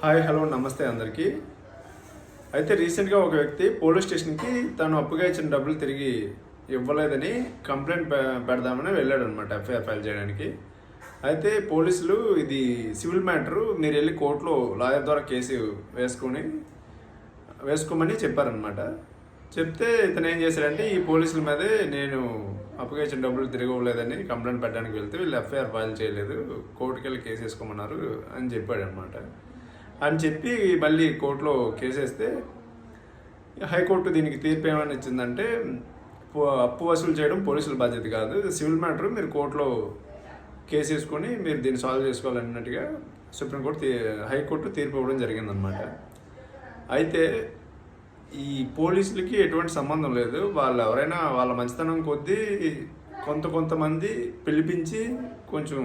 Hi hello నమస్తే అందరికీ. అయితే రీసెంట్గా ఒక వ్యక్తి పోలీస్ స్టేషన్కి తను అప్పుగా ఇచ్చిన డబ్బులు తిరిగి ఇవ్వలేదని కంప్లైంట్ పెడదామని వెళ్ళాడు అనమాట, ఎఫ్ఐఆర్ ఫైల్ చేయడానికి. అయితే పోలీసులు ఇది సివిల్ మ్యాటరు, మీరు వెళ్ళి కోర్టులో లాయర్ ద్వారా కేసు వేసుకోమని చెప్పారనమాట. చెప్తే ఇతను ఏం చేశాడంటే ఈ పోలీసుల మీదే నేను అప్పుగా ఇచ్చిన డబ్బులు తిరిగి ఇవ్వలేదని కంప్లైంట్ పెట్టడానికి వెళ్తే వీళ్ళు ఎఫ్ఐఆర్ ఫైల్ చేయలేదు, కోర్టుకి వెళ్ళి కేసు వేసుకోమన్నారు అని చెప్పాడు అనమాట. అని చెప్పి మళ్ళీ కోర్టులో కేసు వేస్తే హైకోర్టు దీనికి తీర్పు ఏమైనా ఇచ్చిందంటే అప్పు వసూలు చేయడం పోలీసుల బాధ్యత కాదు, సివిల్ మ్యాటర్, మీరు కోర్టులో కేసు వేసుకొని మీరు దీన్ని సాల్వ్ చేసుకోవాలన్నట్టుగా హైకోర్టు తీర్పు ఇవ్వడం జరిగిందనమాట. అయితే ఈ పోలీసులకి ఎటువంటి సంబంధం లేదు, వాళ్ళు ఎవరైనా వాళ్ళ మంచితనం కొద్దీ కొంతమంది పిలిపించి కొంచెం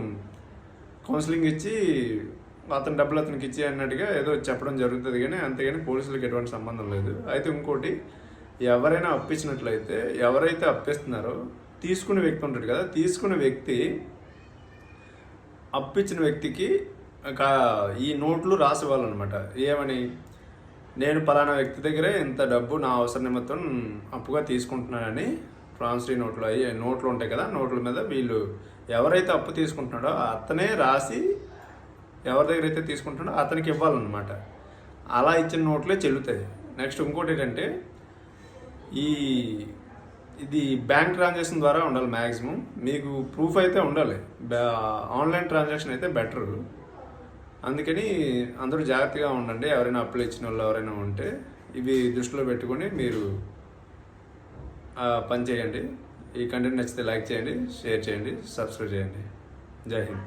కౌన్సిలింగ్ ఇచ్చి అతని డబ్బులు అతనికి ఇచ్చి అన్నట్టుగా ఏదో చెప్పడం జరుగుతుంది, కానీ అంతేగాని పోలీసులకు ఎటువంటి సంబంధం లేదు. అయితే ఇంకోటి, ఎవరైనా అప్పించినట్లయితే ఎవరైతే అప్పిస్తున్నారో తీసుకునే వ్యక్తి ఉంటాడు కదా, తీసుకునే వ్యక్తి అప్పించిన వ్యక్తికి ఈ నోట్లు రాసి ఇవ్వాలన్నమాట. ఏమని, నేను పలానా వ్యక్తి దగ్గరే ఇంత డబ్బు నా అవసర నిమిత్తం అప్పుగా తీసుకుంటున్నానని ప్రామిసరీ నోట్లు ఉంటాయి కదా, నోట్ల మీద వీళ్ళు ఎవరైతే అప్పు తీసుకుంటున్నాడో అతనే రాసి ఎవరి దగ్గర అయితే తీసుకుంటున్నాడో అతనికి ఇవ్వాలన్నమాట. అలా ఇచ్చిన నోట్లే చెల్లుతాయి. నెక్స్ట్ ఇంకోటి ఏంటంటే, ఇది బ్యాంక్ ట్రాన్సాక్షన్ ద్వారా ఉండాలి మ్యాక్సిమం, మీకు ప్రూఫ్ అయితే ఉండాలి. ఆన్లైన్ ట్రాన్సాక్షన్ అయితే బెటర్. అందుకని అందరూ జాగ్రత్తగా ఉండండి. ఎవరైనా అప్పులు ఇచ్చిన వాళ్ళు ఎవరైనా ఉంటే ఇవి దృష్టిలో పెట్టుకొని మీరు పని చేయండి. ఈ కంటెంట్ నచ్చితే లైక్ చేయండి, షేర్ చేయండి, సబ్స్క్రైబ్ చేయండి. జై హింద్.